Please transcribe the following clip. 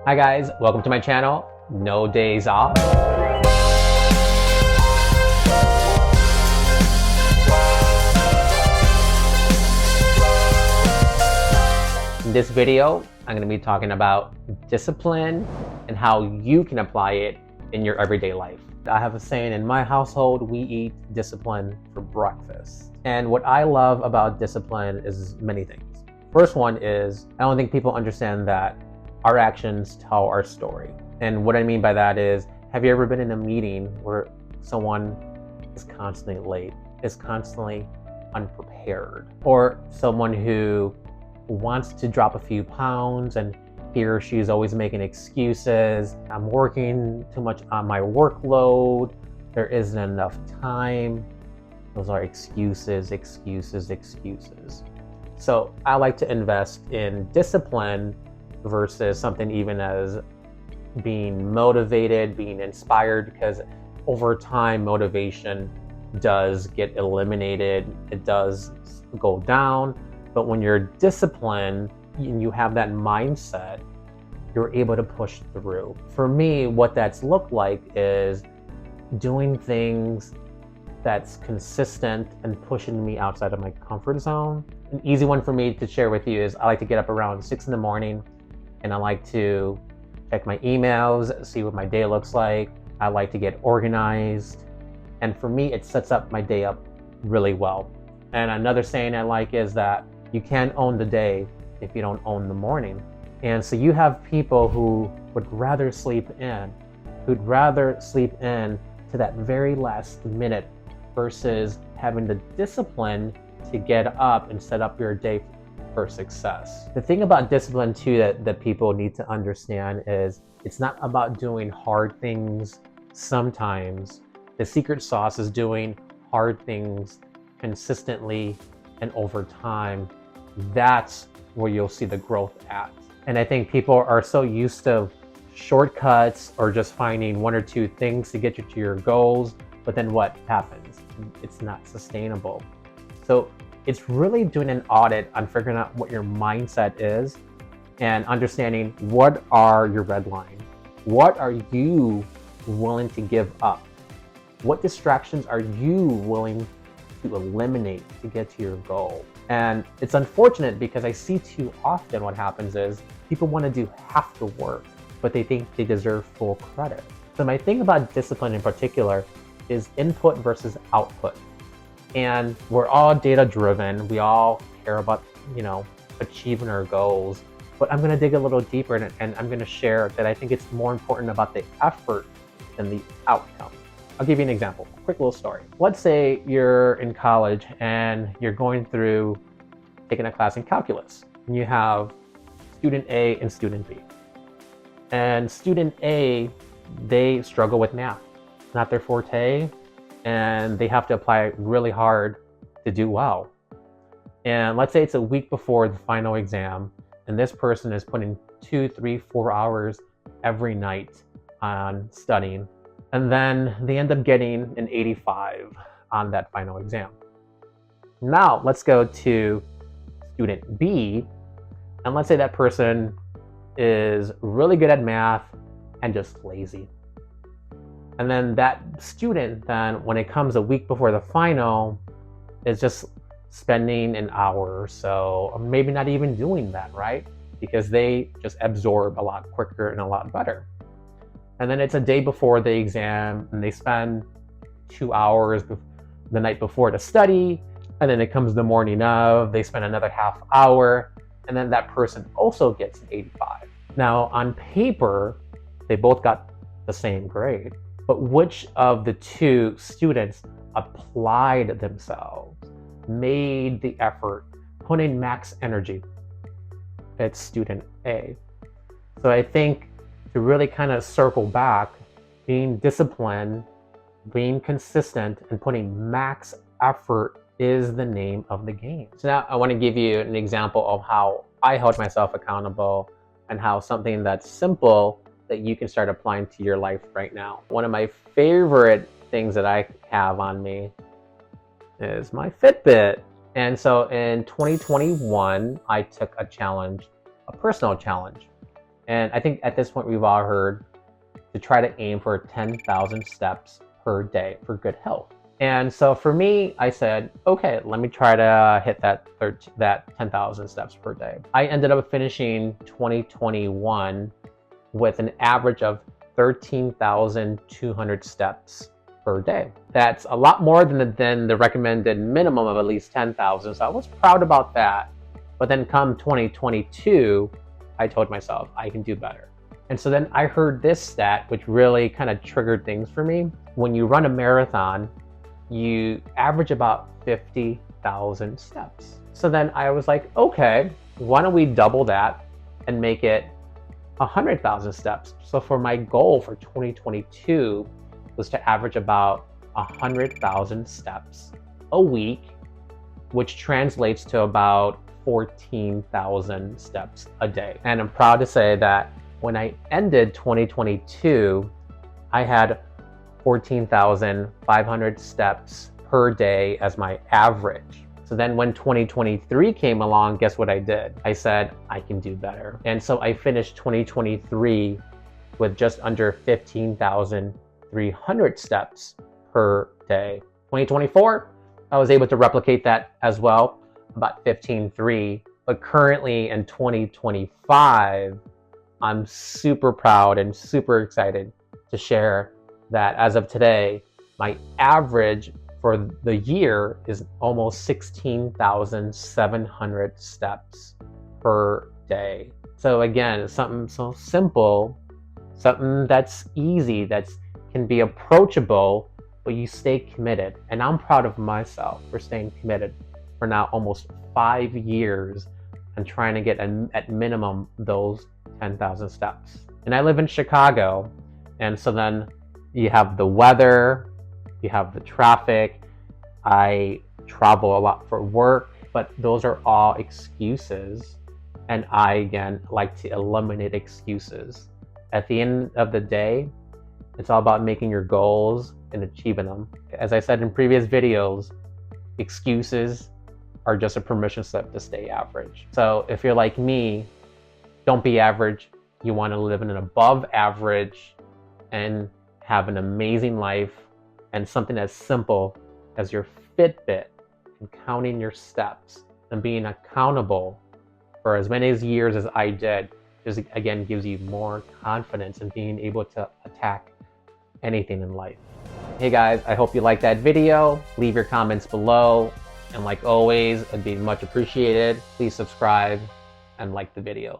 Hi guys, welcome to my channel, No Days Off. In this video, I'm going to be talking about discipline and how you can apply it in your everyday life. I have a saying, in my household, we eat discipline for breakfast. And what I love about discipline is many things. First one is, I don't think people understand that our actions tell our story. And what I mean by that is, have you ever been in a meeting where someone is constantly late, is constantly unprepared, or someone who wants to drop a few pounds and he or she is always making excuses? I'm working too much on my workload, there isn't enough time. Those are excuses, excuses, excuses. So I like to invest in discipline versus something even as being motivated, being inspired, because over time motivation does get eliminated, it does go down. But when you're disciplined and you have that mindset, you're able to push through. For me, what that's looked like is doing things that's consistent and pushing me outside of my comfort zone. An easy one for me to share with you is I like to get up around 6 in the morning and I like to check my emails, see what my day looks like. I like to get organized. And for me, it sets up my day up really well. And another saying I like is that you can't own the day if you don't own the morning. And so you have people who would rather sleep in, who'd rather sleep in to that very last minute versus having the discipline to get up and set up your day for success. The thing about discipline too that people need to understand is it's not about doing hard things sometimes. The secret sauce is doing hard things consistently and over time. That's where you'll see the growth at. And I think people are so used to shortcuts or just finding one or two things to get you to your goals, but then what happens? It's not sustainable. So it's really doing an audit on figuring out what your mindset is and understanding what are your red lines. What are you willing to give up? What distractions are you willing to eliminate to get to your goal? And it's unfortunate because I see too often what happens is people want to do half the work, but they think they deserve full credit. So my thing about discipline in particular is input versus output. And we're all data driven. We all care about, achieving our goals. But I'm going to dig a little deeper in it, and I'm going to share that I think it's more important about the effort than the outcome. I'll give you an example, a quick little story. Let's say you're in college and you're going through taking a class in calculus. And you have student A and student B. And student A, they struggle with math. It's not their forte, and they have to apply really hard to do well. And let's say it's a week before the final exam, and this person is putting 2, 3, 4 hours every night on studying. And then they end up getting an 85 on that final exam. Now let's go to student B, and let's say that person is really good at math and just lazy. And then that student then, when it comes a week before the final, is just spending an hour or so, or maybe not even doing that, right? Because they just absorb a lot quicker and a lot better. And then it's a day before the exam and they spend 2 hours the night before to study. And then it comes the morning of, they spend another half hour. And then that person also gets an 85. Now on paper, they both got the same grade. But which of the two students applied themselves, made the effort, put in max energy? It's student A. So I think to really kind of circle back, being disciplined, being consistent, and putting max effort is the name of the game. So now I want to give you an example of how I held myself accountable and how something that's simple that you can start applying to your life right now. One of my favorite things that I have on me is my Fitbit. And so in 2021, I took a challenge, a personal challenge. And I think at this point we've all heard to try to aim for 10,000 steps per day for good health. And so for me, I said, okay, let me try to hit that 10,000 steps per day. I ended up finishing 2021 with an average of 13,200 steps per day. That's a lot more than the recommended minimum of at least 10,000. So I was proud about that. But then come 2022, I told myself I can do better. And so then I heard this stat, which really kind of triggered things for me. When you run a marathon, you average about 50,000 steps. So then I was like, okay, why don't we double that and make it 100,000 steps? So for my goal for 2022 was to average about 100,000 steps a week, which translates to about 14,000 steps a day. And I'm proud to say that when I ended 2022, I had 14,500 steps per day as my average. So then when 2023 came along, guess what I did? I said, I can do better. And so I finished 2023 with just under 15,300 steps per day. 2024, I was able to replicate that as well, about 15,300. But currently in 2025, I'm super proud and super excited to share that as of today, my average for the year is almost 16,700 steps per day. So again, it's something so simple, something that's easy, that can be approachable, but you stay committed. And I'm proud of myself for staying committed for now almost 5 years and trying to get at minimum those 10,000 steps. And I live in Chicago, and so then you have the weather, you have the traffic. I travel a lot for work, but those are all excuses. And I, again, like to eliminate excuses. At the end of the day, it's all about making your goals and achieving them. As I said in previous videos, excuses are just a permission slip to stay average. So if you're like me, don't be average. You want to live in an above average and have an amazing life, and something as simple as your Fitbit and counting your steps and being accountable for as many years as I did, just again gives you more confidence in being able to attack anything in life. Hey guys, I hope you liked that video. Leave your comments below, and like always, it'd be much appreciated. Please subscribe and like the video.